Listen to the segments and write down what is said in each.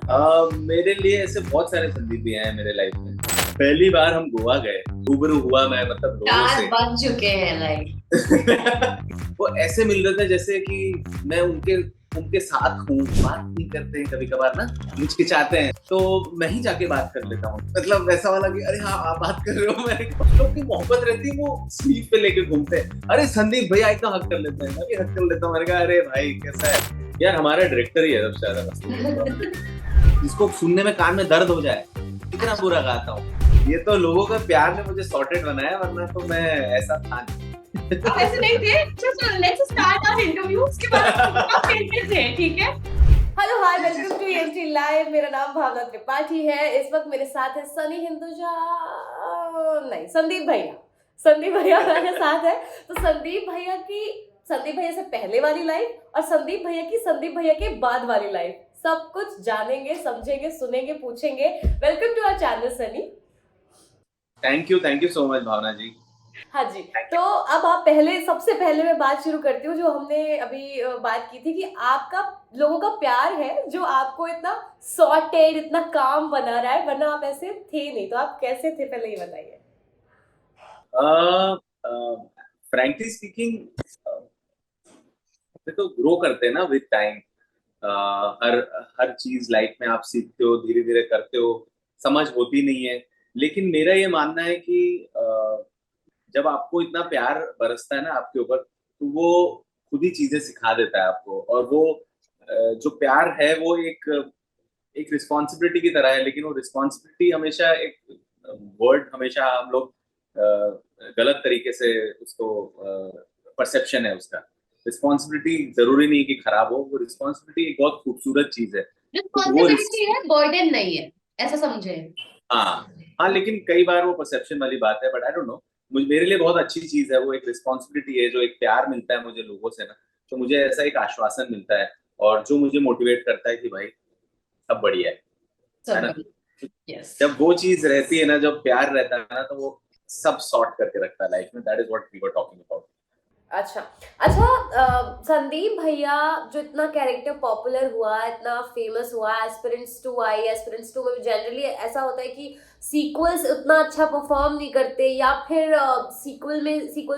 मेरे लिए ऐसे बहुत सारे संदीप भी हैं मेरे लाइफ में। पहली बार हम गोवा गए, रूबरू हुआ मैं मतलब लोगों चार से। बज चुके हैं लाइक। वो ऐसे मिल रहे थे जैसे कि मैं उनके उनके साथ हूँ। बात नहीं करते हैं कभी कभार ना, हिचकिचाते हैं, तो मैं ही जाके बात कर लेता हूँ। मतलब वैसा वाला कि अरे हाँ आप बात कर रहे हो। मैं कुछ लोग की मोहब्बत रहती है, वो स्लीव पे लेके घूमते हैं। अरे संदीप भैया इतना हक कर लेते हैं, मैं भी हक कर लेता हूँ। मैंने कहा अरे भाई कैसा है यार, हमारा डायरेक्टर ही है सबसे ज्यादा मस्ती, जिसको सुनने में कान में दर्द हो जाए, इतना बुरा गाता हूँ। ये तो लोगों का प्यार ने मुझे सॉर्टेड बनाया, वरना तो मैं ऐसा था नहीं। आप ऐसे नहीं थे। चलो लेट्स स्टार्ट आवर इंटरव्यू, उसके बाद आप कैसे थे, ठीक है। Hello hi, welcome to ENT live. मेरा नाम भावना त्रिपाठी है। इस वक्त मेरे साथ है सनी हिंदुजा, नहीं संदीप भैया। संदीप भैया मेरे साथ है। तो संदीप भैया से पहले वाली लाइफ और संदीप भैया की संदीप भैया के बाद वाली लाइफ सब कुछ जानेंगे, समझेंगे, सुनेंगे, पूछेंगे। Welcome to our channel Sunny. Thank you so much Bhavna ji. हाँ जी। तो अब आप पहले, सबसे पहले मैं बात शुरू करती हूँ जो हमने अभी बात की थी कि आपका लोगों का प्यार है जो आपको इतना सॉर्टेड, इतना काम बना रहा है, वरना आप ऐसे थे नहीं। तो आप कैसे थे पहले ये बताइए। फ्रैंकली स्पीकिंग, तो ग्रो करते हैं ना विद टाइम। हर हर चीज लाइफ में आप सीखते हो, धीरे धीरे करते हो, समझ होती नहीं है। लेकिन मेरा ये मानना है कि जब आपको इतना प्यार बरसता है ना आपके ऊपर, तो वो खुद ही चीजें सिखा देता है आपको। और वो जो प्यार है वो एक एक रिस्पॉन्सिबिलिटी की तरह है। लेकिन वो रिस्पॉन्सिबिलिटी हमेशा एक वर्ड, हमेशा हम लोग गलत तरीके से उसको, परसेप्शन है उसका। रिस्पॉन्सिबिलिटी जरूरी नहीं कि खराब हो, वो रिस्पॉन्सिबिलिटी एक बहुत खूबसूरत चीज है। तो वो रिस्पॉन्सिबिलिटी है, बर्डन नहीं है, ऐसा समझे। हाँ हाँ, लेकिन कई बार वो परसेप्शन वाली बात है, बट आई डोंट नो। मुझे, मेरे लिए बहुत अच्छी चीज है वो, एक रिस्पॉन्सिबिलिटी है। जो एक प्यार मिलता है मुझे लोगों से ना, तो मुझे ऐसा एक आश्वासन मिलता है, और जो मुझे मोटिवेट करता है कि भाई सब बढ़िया है सब ना। बढ़िया। यस। जब वो चीज रहती है ना, जब प्यार रहता है ना, तो वो सब सॉर्ट करके रखता है लाइफ में। That is what we were talking about. अच्छा। अच्छा, संदीप भैया जो इतना कैरेक्टर पॉपुलर हुआ, इतना फेमस हुआ, एस्पिरेंट्स 2 आई, एस्पिरेंट्स 2 में भी जनरली ऐसा होता है कि सीक्वल्स उतना अच्छा परफॉर्म नहीं करते, या फिर सीक्वल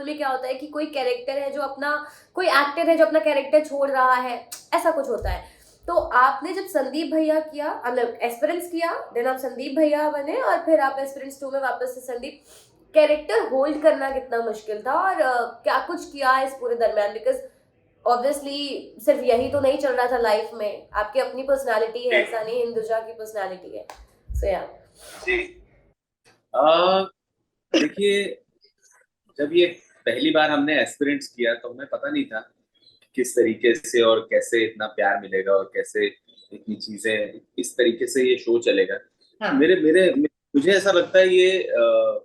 में क्या होता है कि कोई कैरेक्टर है जो अपना, कोई एक्टर है जो अपना कैरेक्टर छोड़ रहा है, ऐसा कुछ होता है। तो आपने जब संदीप भैया किया, मतलब एस्पिरेंट्स किया, देन आप संदीप भैया बने, और फिर आप एस्पिरेंट्स 2 में वापस से संदीप, कैरेक्टर होल्ड करना कितना मुश्किल था, और क्या कुछ किया इस पूरे दरमियान, बिकॉज ऑब्वियसली सिर्फ यही तो नहीं चल रहा था लाइफ में, आपकी अपनी पर्सनालिटी है, ऐसा नहीं हिंदुजा की पर्सनालिटी है। सो या जी, अह, देखिए, जब ये पहली बार हमने एस्पिरेंट्स किया तो हमें पता नहीं था किस तरीके से और कैसे इतना प्यार मिलेगा, और कैसे इतनी चीजें इस तरीके से ये शो चलेगा। हाँ। मेरे मेरे मुझे ऐसा लगता है ये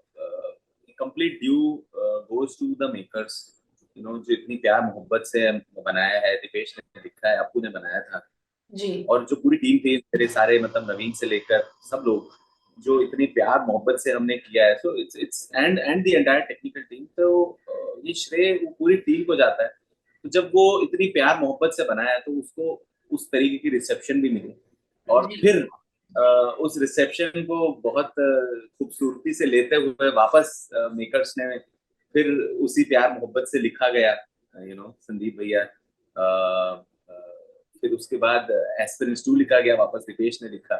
complete due goes to the makers. जो इतनी प्यार मोहब्बत से बनाया है, दिपेश ने लिखा है, अप्पू ने बनाया था, जी। और जो पूरी टीम थी, मेरे सारे मतलब नवीन से लेकर सब लोग, जो इतनी प्यार मोहब्बत से हमने किया है, so it's and the entire technical team. तो ये श्रेय वो पूरी टीम को जाता है। तो जब वो इतनी प्यार मोहब्बत से बनाया, तो उसको उस तरीके की रिसेप्शन भी मिली। और जी। फिर उस रिसेप्शन को बहुत खूबसूरती से लेते हुए वापस मेकर्स ने फिर उसी प्यार मोहब्बत से लिखा गया, संदीप भैया। फिर उसके बाद एस्पिरेंट्स 2 लिखा गया, वापस दीपेश ने लिखा।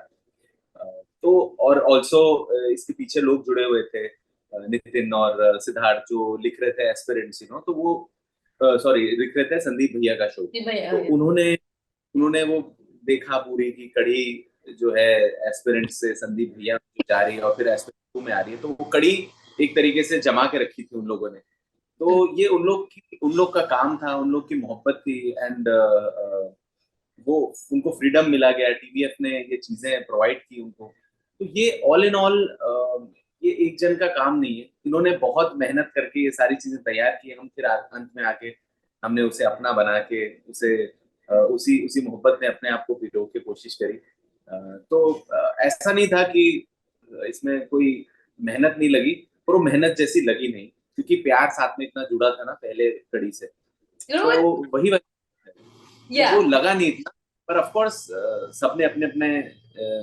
तो और ऑल्सो इसके पीछे लोग जुड़े हुए थे, नितिन और सिद्धार्थ जो लिख रहे थे एस्पिरेंट्स, तो वो सॉरी लिख रहे थे संदीप भैया का शो। जी भैया। तो उन्होंने उन्होंने वो देखा पूरी की कड़ी जो है एस्पिरेंट्स से संदीप भैया जो जा रही है, और फिर एस्पिरेंट्स 2 में आ रही है, तो वो कड़ी एक तरीके से जमा के रखी थी उन लोगों ने। तो ये उन लोग का काम था, उन लोग की मोहब्बत थी। एंड वो उनको फ्रीडम मिला गया, टीवीएफ ने ये चीजें प्रोवाइड की उनको। तो ये ऑल इन ऑल ये एक जन का काम नहीं है। इन्होंने बहुत मेहनत करके ये सारी चीजें तैयार की। हम फिर अंत में आके हमने उसे अपना बना के उसे उसी उसी मोहब्बत में अपने आप को भिगो के कोशिश करी। तो ऐसा नहीं था कि इसमें कोई मेहनत नहीं लगी, पर वो मेहनत जैसी लगी नहीं, क्योंकि प्यार साथ में इतना जुड़ा था ना पहले कड़ी से। यू नो तो व्हाट। वही वजह है। तो या वो लगा नहीं था। पर ऑफ कोर्स सबने अपने अपने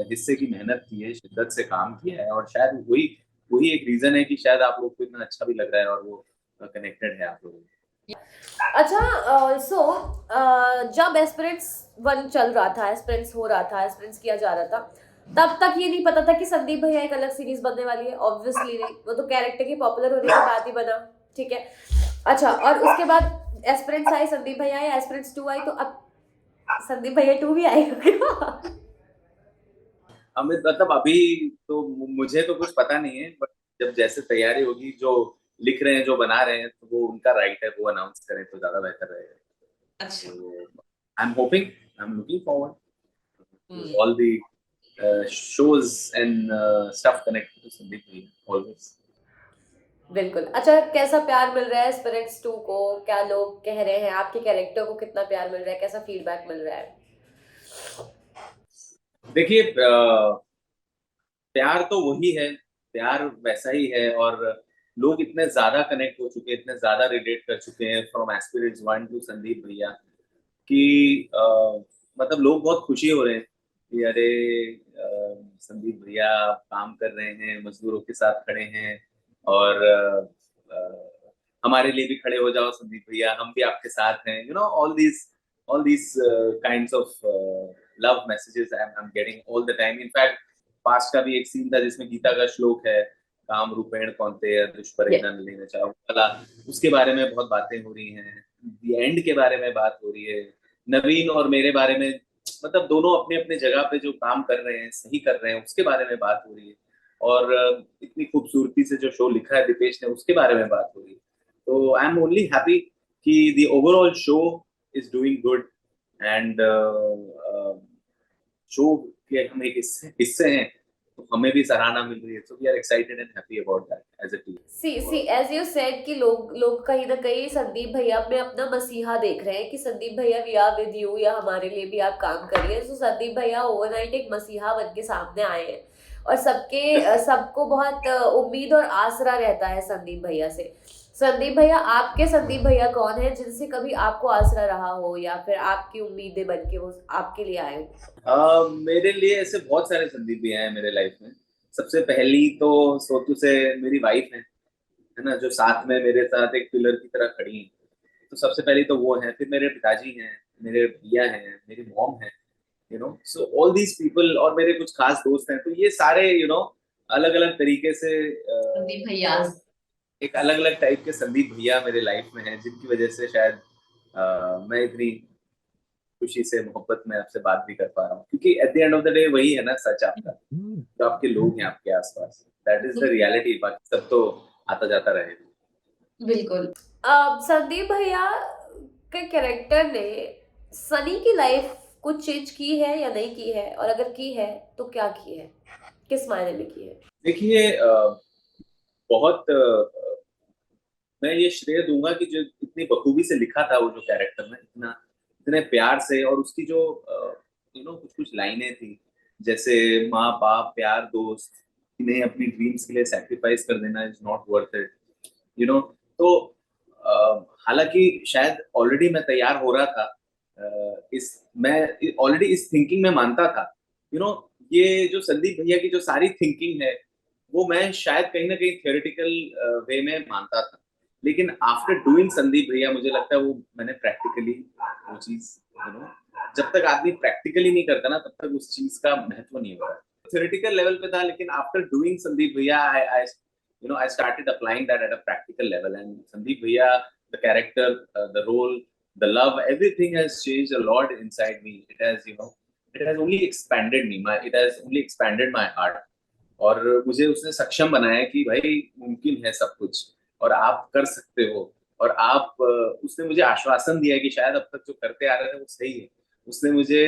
हिस्से की मेहनत की है, शिद्दत से काम किया है, और शायद वही वही एक रीजन है कि शायद आप लोग को इतना अच्छा भी लग रहा है और वो कनेक्टेड है आप लोगों को। अच्छा, जब एस्पिरेंट्स 1 चल रहा था, एस्पिरेंट्स हो रहा था, एस्पिरेंट्स किया जा रहा था, तब तक ये नहीं पता था कि संदीप भैया एक अलग सीरीज बनने वाली है। ऑब्वियसली नहीं, वो तो कैरेक्टर के पॉपुलर होने के बाद ही बना। ठीक है। अच्छा, और उसके बाद एस्पिरेंट्स आई, संदीप भैया आए, एस्पिरेंट्स 2 आई, तो अब संदीप भैया 2 भी आएगा क्या? अमित, मतलब अभी तो मुझे तो कुछ पता नहीं है, बट जब जैसे तैयारी होगी, जो लिख रहे हैं, जो बना रहे हैं, तो वो उनका राइट है, वो अनाउंस करें तो ज्यादा बेहतर रहेगा। अच्छा। तो I am hoping, I am looking forward hmm, to all the shows and stuff connected to Sandeep Bhai, always. बिल्कुल। अच्छा, कैसा प्यार मिल रहा है एस्पिरेंट्स 2 को? क्या लोग कह रहे हैं? आपके कैरेक्टर को कितना प्यार मिल रहा है? कैसा फीडबैक मिल रहा है? देखिए, प्यार तो वही है, प्यार वैसा ही है, और लोग इतने ज्यादा कनेक्ट हो चुके हैं, इतने ज्यादा रिलेट कर चुके हैं फ्रॉम एस्पिरेंट्स 1 टू संदीप भैया, कि मतलब लोग बहुत खुशी हो रहे हैं कि अरे संदीप भैया काम कर रहे हैं, मजदूरों के साथ खड़े हैं, और हमारे लिए भी खड़े हो जाओ संदीप भैया, हम भी आपके साथ हैं, you know, all these kinds of love messages I am getting all the time. In fact past का भी एक सीन था जिसमें गीता का श्लोक है, काम रूपेण कौन्तेय दुष्परिग्रह लेना चाहो कला, उसके बारे में बहुत बातें हो रही हैं, एंड के बारे में बात हो रही है, नवीन और मेरे बारे में, मतलब दोनों अपने अपने जगह पे जो काम कर रहे हैं, सही कर रहे हैं, उसके बारे में बात हो रही है, और इतनी खूबसूरती से जो शो लिखा है दीपेश ने, उसके बारे में बात हो रही है। तो आई एम ओनली हैप्पी कि the overall show is doing good, and show के हम एक हिस्से हैं, तो हमें भी सराहना मिल रही है, so we are excited and happy about that as a team. See as you said कि लोग लोग कहीं ना कहीं संदीप भैया में अपना मसीहा देख रहे हैं कि संदीप भैया वी आर विद यू, या हमारे लिए भी आप काम करिए। तो संदीप भैया ओवरनाइट एक मसीहा बन के सामने आए हैं, और सबको बहुत उम्मीद और आसरा रहता है संदीप भैया से। संदीप भैया, आपके संदीप भैया कौन है जिनसे कभी आपको आसरा रहा हो, या फिर आपकी उम्मीदें बन के वो आपके लिए आए हो? मेरे लिए ऐसे बहुत सारे संदीप भैया हैं मेरे लाइफ में। सबसे पहली तो सोतू से मेरी वाइफ है ना, जो साथ में मेरे साथ एक पिलर की तरह खड़ी है। तो सबसे पहली तो वो है, फिर मेरे पिताजी हैं, मेरे भैया हैं, मेरी मॉम है, you know, so all these people, और मेरे कुछ खास दोस्त हैं। तो ये सारे, यू नो, अलग अलग तरीके से संदीप भैया। एक अलग अलग टाइप के संदीप भैया मेरे लाइफ में हैं, जिनकी वजह से शायद मैं इतनी खुशी से, मोहब्बत में आपसे बात भी कर पा रहा हूँ, क्योंकि at the end of the day वही है ना सच आपका, जो आपके लोग हैं आपके आसपास, दैट इज द रियलिटी। बाकी सब तो आता जाता रहेगा। बिल्कुल। संदीप भैया के कैरेक्टर ने सनी की लाइफ कुछ चेंज की है या नहीं की है, और अगर की है तो क्या की है, किस मायने में की है? देखिए, बहुत मैं ये श्रेय दूंगा कि जो इतनी बखूबी से लिखा था वो जो कैरेक्टर में, इतना इतने प्यार से, और उसकी जो यू नो कुछ कुछ लाइनें थी, जैसे माँ बाप प्यार दोस्त, इन्हें अपनी ड्रीम्स के लिए सेक्रीफाइस कर देना is not worth it, you know. तो हालांकि शायद ऑलरेडी मैं तैयार हो रहा था, इस मैं ऑलरेडी इस थिंकिंग में मानता था, यू नो, ये जो संदीप भैया की जो सारी थिंकिंग है, वो मैं शायद कहीं ना कहीं थियोरेटिकल वे में मानता था, लेकिन आफ्टर डूइंग संदीप भैया मुझे लगता है वो मैंने प्रैक्टिकली वो चीज, यू नो, जब तक आदमी प्रैक्टिकली नहीं करता ना, तब तक उस चीज का महत्व नहीं होता। थियोरेटिकल लेवल पे था, लेकिन आफ्टर डूइंग संदीप भैया आई you know, I started applying that at a practical level, and Sandeep Bhaiya, the character, the role, the love, everything has changed a lot inside me. It has, you know, it has only expanded me, it has only expanded my heart, और मुझे उसने सक्षम बनाया कि भाई मुमकिन है सब कुछ, और आप कर सकते हो, और आप उसने मुझे आश्वासन दिया है कि शायद अब तक जो करते आ रहे थे वो सही है। उसने मुझे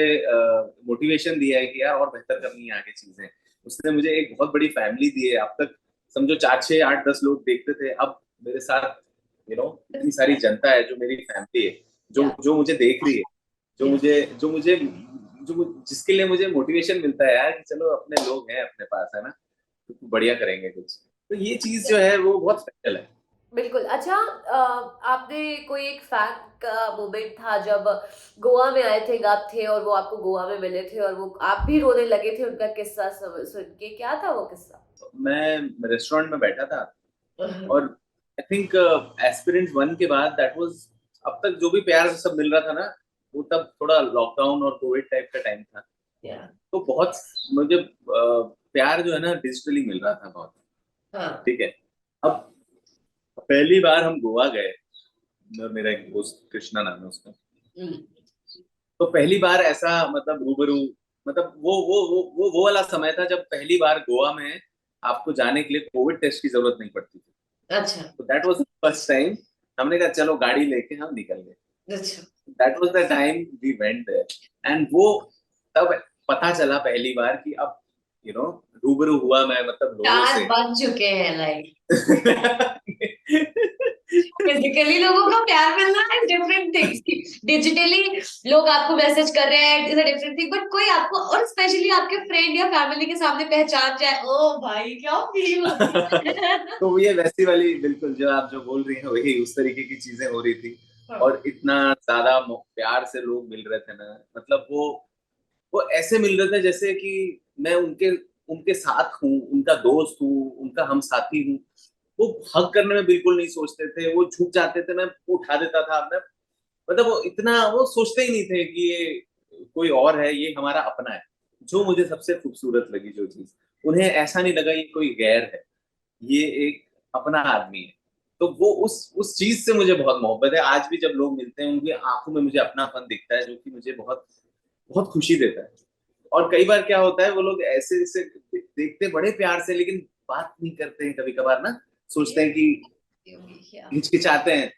मोटिवेशन दिया है कि यार और बेहतर करनी है आगे चीजें। उसने मुझे एक बहुत बड़ी फैमिली दी है, अब तक समझो 4 6 8 10 लोग देखते थे, अब मेरे साथ, यू नो, इतनी सारी जनता है जो मेरी फैमिली है, जो जो मुझे देख रही है, जिसके लिए मुझे मोटिवेशन मिलता है यार कि चलो अपने लोग हैं अपने पास, है ना, तो बढ़िया करेंगे कुछ। तो ये चीज जो है वो बहुत स्पेशल है। बिल्कुल। अच्छा, आपने कोई एक फैक्ट का मोमेंट था जब गोवा में आई थिंक आप थे और वो आपको गोवा में मिले थे और वो आप भी रोने लगे थे उनका किस्सा सुन के, क्या था वो किस्सा? मैं रेस्टोरेंट में बैठा था और आई थिंक एस्पिरेंट्स 1 के बाद दैट वाज, अब तक जो भी प्यार से सब मिल रहा था ना, वो तब थोड़ा लॉकडाउन और कोविड टाइप का टाइम था। या तो बहुत मुझे प्यार जो है ना डिजिटली मिल रहा था बहुत। हाँ। ठीक है। अब पहली बार हम गोवा गए, मेरा एक दोस्त कृष्णा नाम है उसका। हम्म। तो पहली बार ऐसा मतलब रूबरू, मतलब वो वाला समय था जब पहली बार गोवा में आपको जाने के लिए कोविड टेस्ट की जरूरत नहीं पड़ती थी। अच्छा। तो that was the first time. हमने कहा चलो गाड़ी लेके हम निकल गए। अच्छा। That was the time we went there and वो तब पता चला पहली बार कि अब रूबरू हुआ मैं मतलब लोगों स्टार से। बन चुके हैं लाइक। फिजिकली लोगों का प्यार मिलना है डिफरेंट थिंग्स, डिजिटली लोग आपको मैसेज कर रहे हैं is a different thing, but कोई आपको और स्पेशली आपके फ्रेंड या फैमिली के सामने पहचान जाए, ओ भाई क्या फील होती है। तो ये वैसी वाली बिल्कुल जो आप जो बोल रही हैं वही उस तरीके की चीजें हो रही थी। हाँ। और इतना ज्यादा प्यार से लोग मिल रहे थे ना, मतलब वो ऐसे मिल रहे थे जैसे कि मैं उनके उनके साथ हूँ, उनका दोस्त हूँ, उनका हम साथी हूँ। वो हक करने में बिल्कुल नहीं सोचते थे, वो झुक जाते थे, मैं उठा देता था। मैं मतलब वो इतना वो सोचते ही नहीं थे कि ये कोई और है, ये हमारा अपना है। जो मुझे सबसे खूबसूरत लगी जो चीज, उन्हें ऐसा नहीं लगा ये कोई गैर है, ये एक अपना आदमी है। तो वो उस चीज से मुझे बहुत मोहब्बत है। आज भी जब लोग मिलते हैं उनकी आंखों में मुझे अपनापन दिखता है, जो कि मुझे बहुत बहुत खुशी देता है। और कई बार क्या होता है, वो लोग ऐसे ऐसे देखते बड़े प्यार से, लेकिन बात नहीं करते हैं कभी कभार ना, सोचते हैं कि हिचकिचाते हैं।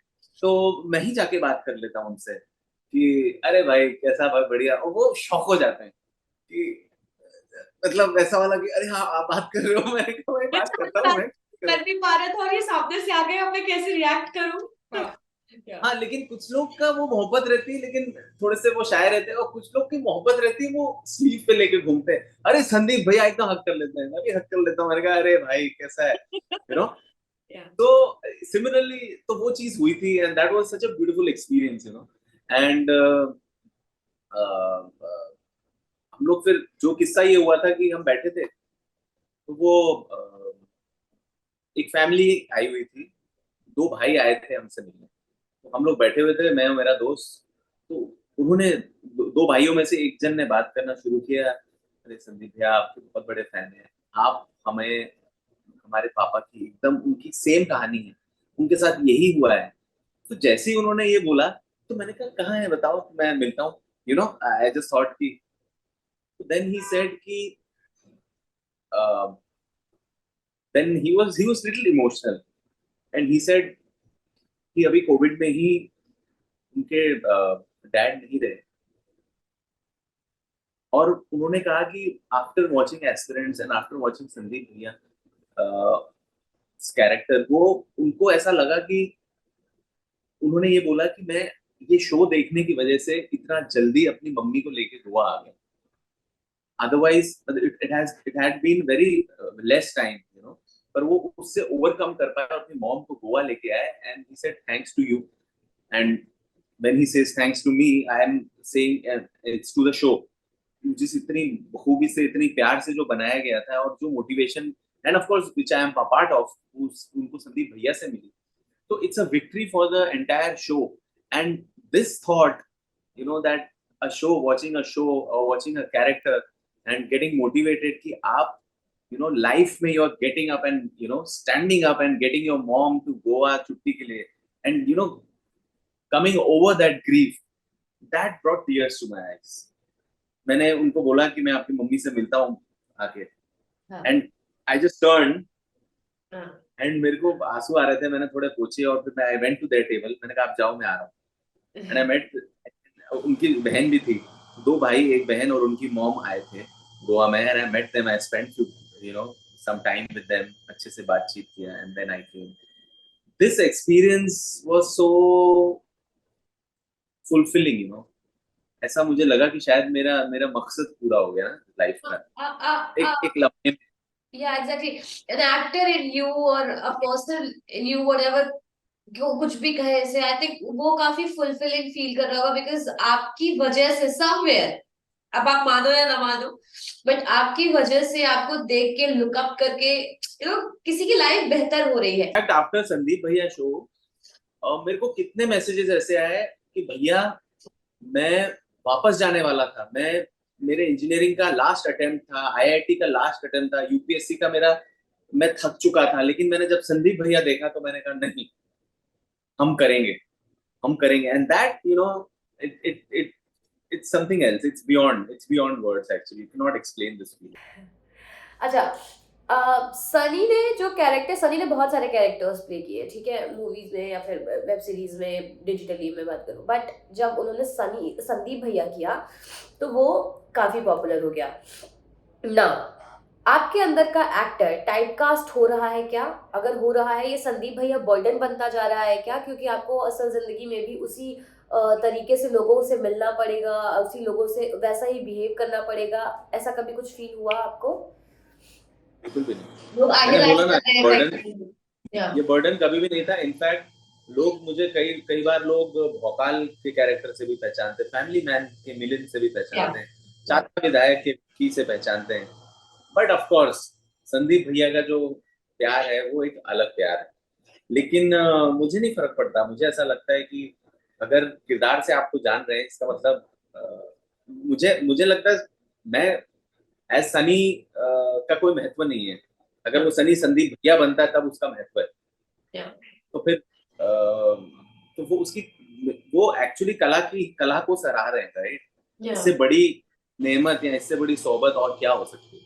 तो मैं ही जाके बात कर लेता हूँ उनसे कि अरे भाई कैसा, भाई बढ़िया। और वो शौक हो जाते हैं कि मतलब वैसा वाला कि अरे हाँ आप बात कर रहे हो, मैं कहा, भाई बात करता हूँ मैं। कर नहीं पा रहा था और ये सामने से आ गए, अब मैं कैसे रिएक्ट करूं? हाँ। क्या? हाँ, लेकिन कुछ लोग का वो मोहब्बत रहती है, लेकिन थोड़े से वो शाय रहते हैं। और कुछ लोग की मोहब्बत रहती है, वो स्लीव पे लेके घूमते हैं। अरे संदीप भैया एकदम हक कर लेते हैं, मैं भी हक कर लेता हूँ। मैंने कहा अरे भाई कैसा है, Yeah. तो सिमिलरली तो वो चीज हुई थी and that was such a beautiful experience and हम लोग फिर जो किस्सा ये हुआ था कि हम बैठे थे, तो वो एक फैमिली आई हुई थी, 2 भाई आए थे हमसे मिलने। तो हम लोग बैठे हुए थे, मैं और मेरा दोस्त। तो उन्होंने 2 भाइयों में से एक जन ने बात करना शुरू किया, अरे संदीप भैया आपके बहुत बड़े फैन हैं आप, हमें हमारे पापा की एकदम उनकी सेम कहानी है, उनके साथ यही हुआ है। तो जैसे ही उन्होंने ये बोला, तो मैंने कहा कहाँ है बताओ, मैं मिलता हूँ। आई जस्ट थॉट कि देन ही सेड कि then he was little emotional and he said कि अभी कोविड में ही उनके डैड नहीं रहे। और उन्होंने कहा कि after watching aspirants and after watching Sandeep भैया कैरेक्टर, वो उनको ऐसा लगा कि उन्होंने ये बोला कि मैं ये शो देखने की वजह से इतना जल्दी अपनी मम्मी को लेके गोवा आ गया। Otherwise it had been very less time पर वो उससे ओवरकम कर पाया और अपनी मॉम को गोवा लेके आए and he said thanks to you. And when he says thanks to me, I am saying it's to the show. जिस इतनी खूबी से इतनी प्यार से जो बनाया गया था और जो motivation end of course which I am part of, उनको संदीप भैया से मिली। So it's a victory for the entire show. And this thought, that a show, watching a show or watching a character and getting motivated कि आप, life में you're getting up and, standing up and getting your mom to Goa छुट्टी के लिए and, coming over that grief, that brought tears to my eyes. मैंने उनको बोला कि मैं आपकी मम्मी से मिलता हूँ आके। हाँ। And I just turned हाँ। एंड मेरे को आंसू आ रहे थे, मैंने थोड़े पोछे और फिर मैं I went to their table, मैंने कहा आप जाओ मैं आ रहा हूँ। एंड आई मेट, उनकी बहन भी थी, 2 भाई एक बहन और उनकी मॉम आए थे गोवा में। And I met them, I spent you know some time with them, अच्छे से बातचीत किया and then I came. This experience was so fulfilling ऐसा मुझे लगा कि शायद मेरा मेरा मकसद पूरा हो गया ना लाइफ का, एक एक लम्हे में। Yeah, exactly. An actor in you or a person in you, whatever कुछ भी कहे से, आई थिंक वो काफी फुलफिलिंग फील कर रहा होगा, बिकॉज आपकी वजह से समवेयर, अब आप मानो या ना मानो, बट आपकी वजह से, आपको देख के, लुक अप करके, किसी की लाइफ बेहतर हो रही है। इनफैक्ट आफ्टर संदीप भैया शो मेरे को कितने मैसेजेस ऐसे आए कि भैया मैं वापस जाने वाला था, मैं मेरे इंजीनियरिंग का लास्ट अटेम्प्ट था, आईआईटी का लास्ट अटेम्प्ट था, यूपीएससी का मेरा, मैं थक चुका था, लेकिन मैंने जब संदीप भैया देखा तो मैंने कहा नहीं, हम करेंगे, हम करेंगे। And that it it it it's something else, it's beyond words actually, you cannot explain this feeling. अच्छा, सनी ने जो कैरेक्टर, सनी ने बहुत सारे कैरेक्टर्स प्ले किए, ठीक है, मूवीज में या फिर वेब सीरीज में, डिजिटली में बात करूं, बट जब उन्होंने सनी संदीप भैया किया तो वो काफी पॉपुलर हो गया ना। आपके अंदर का एक्टर टाइपकास्ट हो रहा है क्या? अगर हो रहा है, ये संदीप भैया बर्डन बनता जा रहा है क्या, क्योंकि आपको असल जिंदगी में भी उसी तरीके से लोगों से मिलना पड़ेगा, उसी लोगों से वैसा ही बिहेव करना पड़ेगा, ऐसा कभी कुछ फील हुआ आपको? बिल्कुल भी नहीं। लोग मैंने बोला आइडियलाइज ना, करते हैं बर्डन, या ये बर्डन कभी भी नहीं था। इनफैक्ट लोग मुझे कई कई बार लोग भोकाल के कैरेक्टर से भी पहचानते हैं, फैमिली मैन के मिलिंद से भी या पहचानते हैं, चाचा विधायक के की से पहचानते हैं। बट ऑफ कोर्स संदीप भैया का जो प्यार है वो एक अलग प्यार है। लेकिन मुझे नहीं फर्क पड़ता, मुझे ऐसा लगता है कि अगर किरदार से आपको जान रहे हैं, इसका मतलब मुझे मुझे लगता है मैं एज सनी का कोई महत्व नहीं है। अगर वो सनी संदीप भैया बनता है तब उसका महत्व है। या तो फिर तो वो उसकी, वो एक्चुअली कला को सराह रहे हैं, राइट? या इससे बड़ी नेमत या इससे बड़ी सोबत और क्या हो सकती है?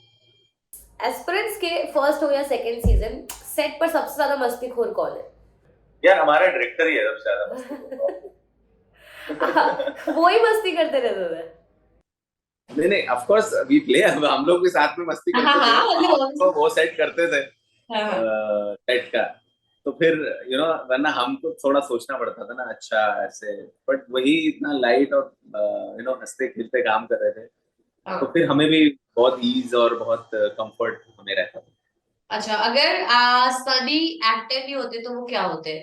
एस्पिरेंट्स के फर्स्ट हो या सेकंड सीजन, सेट पर सबसे ज्यादा मस्तीखोर कौन है? यार हमारा डायरेक्टर ही है सबसे ज्यादा मस्ती। वो ही मस्ती करते रहते थे। नहीं नहीं, ऑफ कोर्स वी प्ले, हम लोग भी साथ में मस्ती हाँ करते थे, हाँ, तो वो सेट करते थे हाँ सेट का। तो फिर वरना हमको थोड़ा सोचना पड़ता था ना, अच्छा ऐसे, बट वही इतना लाइट और हंसते खेलते काम कर रहे थे, तो हाँ। फिर हमें भी बहुत ईज और बहुत कंफर्ट हमें रहता था। अच्छा, अगर सनी एक्टर नहीं होते तो वो क्या होते?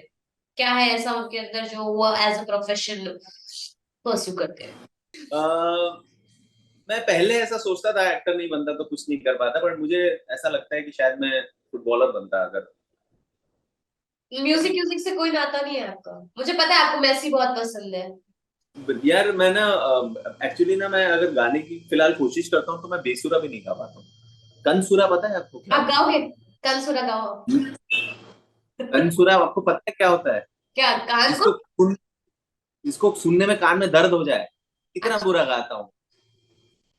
क्या है ऐसा उनके अंदर जो वो एज अ प्रोफेशन परस्यू करते हैं? मैं पहले ऐसा सोचता था एक्टर नहीं बनता तो कुछ नहीं कर पाता, बट मुझे ऐसा लगता है कि शायद मैं फुटबॉलर बनता अगर। म्यूजिक म्यूजिक से कोई नाता नहीं है आपका? मुझे पता है आपको मेसी बहुत पसंद है। यार मैं ना एक्चुअली ना, मैं अगर गाने की फिलहाल कोशिश करता हूँ तो मैं बेसुरा भी नहीं गा पाता हूँ। कनसुरा पता है आपको क्या आप होता गाओगे? कल सुना गाओ। है? कनसुरा आपको पता है क्या होता है? क्या कान को? जिसको जिसको सुनने में कान में दर्द हो जाए, इतना अच्छा, बुरा गाता हूँ।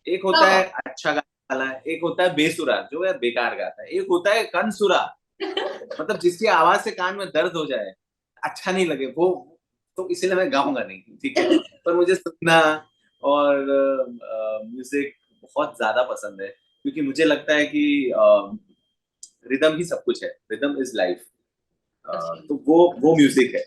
एक तो होता है अच्छा गाने वाला, एक होता है बेसुरा जो है बेकार गाता है, एक होता है कनसुरा, मतलब जिसकी आवाज से कान में दर्द हो जाए, अच्छा नहीं लगे वो, तो इसलिए मैं गाऊंगा नहीं, ठीक है। पर मुझे सुनना और म्यूजिक बहुत ज्यादा पसंद है, क्योंकि मुझे लगता है कि रिदम ही सब कुछ है, रिदम इज लाइफ। अच्छा, तो वो म्यूजिक है,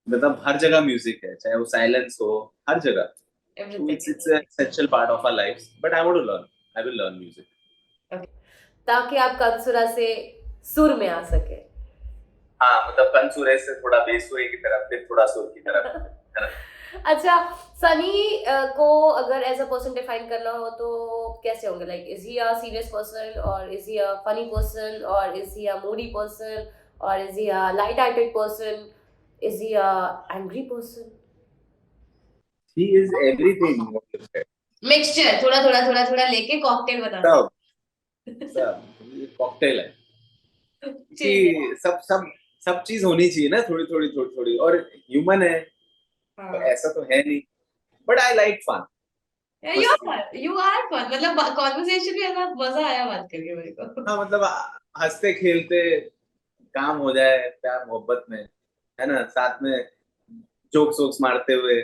मतलब हर जगह म्यूजिक है, चाहे वो साइलेंस हो, हर जगह। तो everything. it's an essential part of our lives, but I want to learn, I will learn music. ताकि आप कंसुरा से सुर में आ सके। हाँ, मतलब कंसुरे से थोड़ा बेसुरे की तरफ, फिर थोड़ा सुर की तरफ, है ना? अच्छा, सनी को अगर एज अ पर्सन डिफाइन करना हो तो कैसे होंगे? Like is he a serious person, और is he a funny person, और is he a moody person, और is he a light hearted person, is he a angry person? He is everything what you said. Mixture, थोड़ा थोड़ा थोड़ा थोड़ा लेके cocktail बना सब सब ये कॉकटेल है, ठीक कि सब सब सब चीज होनी चाहिए ना, थोड़ी थोड़ी थोड़ी थोड़ी, और ह्यूमन है तो है। ऐसा तो है नहीं, बट आई लाइक फन, मस्ती। यू आर फन, मतलब कॉन्वर्सेशन में ऐसा मजा आया बात करके मेरे को। हाँ मतलब हंसते खेलते काम हो जाए, प्यार मोहब्बत में, है ना, साथ में जोक्स वोक्स मारते हुए,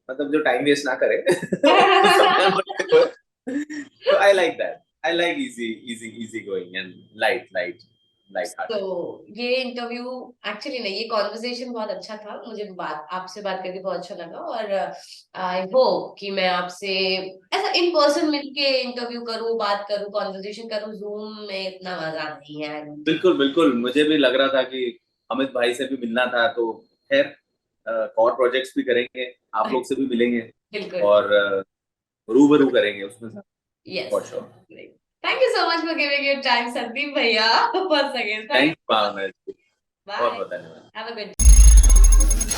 मतलब जो टाइम वेस्ट ना करे सब ध्यान रखते हुए। तो I like that, I like easy easy easy going and light light light तो हार्टेड। ये इंटरव्यू, एक्चुअली नहीं, ये कॉन्वर्सेशन बहुत अच्छा था, मुझे बात आपसे बात करके बहुत अच्छा लगा, और आई होप कि मैं आपसे ऐसा इन पर्सन मिलके इंटरव्यू करूं, बात करूं, कॉन्वर्सेशन करूं। जूम में इतना मजा नहीं है, I don't think। बिल्कुल बिल्कुल, मुझे भी लग रहा था कि अमित भाई से भी मिलना था, तो खैर और प्रोजेक्ट्स भी करेंगे, आप लोग से भी मिलेंगे बिल्कुल। और रूबरू करेंगे उसमें Yes. For sure. Great. Thank you so much for giving your time, Sandeep Bhaiya. Once again, thank thank you, बहुत you. बहुत Bye. धन्यवाद। Have a good day.